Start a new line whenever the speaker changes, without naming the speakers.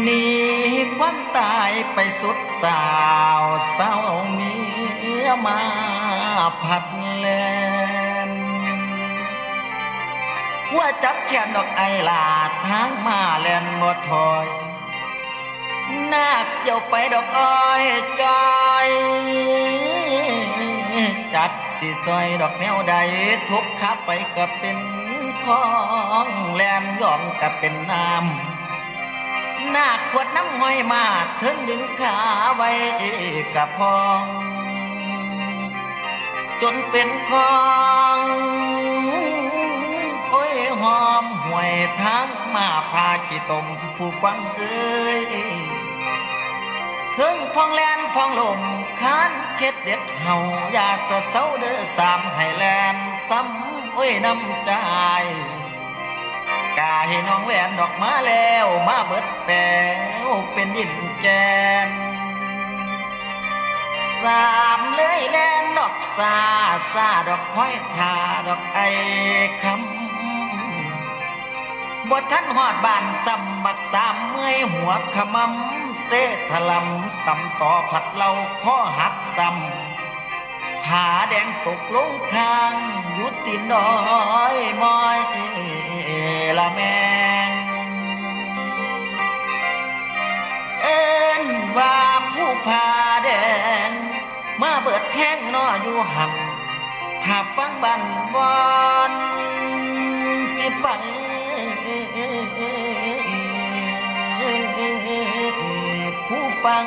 หนีความตายไปสุดสาวเศร้าเมียมาผัดแลนหัวจับแขนดอกไอลาทางมาแลนบ่ถอยนาคเกี่ยวไปดอกอ้อยจอยจักสิซอยดอกแนวใดทุกขาไปก็เป็นของแลนย่อมก็เป็นน้ำนาคขวดน้ำห้อยมาถึงดึงขาไว้กับพองจนเป็นของโอ้ยหอมห่วยทั้งมาพาขี้ตมผู้ฟังเอ้ยถึงพองแลนพองลมค้านเข็ดเด็ดเห่าอยากจะเศร้าเด้อสามให้แลนซ้ำโอ้ยน้ำใจกาให้น้องแหวนดอกมาแล้วมาเบิดแปวเป็นดินแกนสามเลยแลนดอกซาซาดอกห้อยทาดอกไอคำบทท่านหอดบานจำบักสามเมื่อยหัวขมำเสถลำตำต่อผัดเราข้อหักซ้ำผาแดงตกลงทางยุตินดอยมอยละแมงเอ็นว่าผู้ผาแดงมาเบิดแท่งนออยู่หันถ้าฟังบันบอนสิไปผู้ฟัง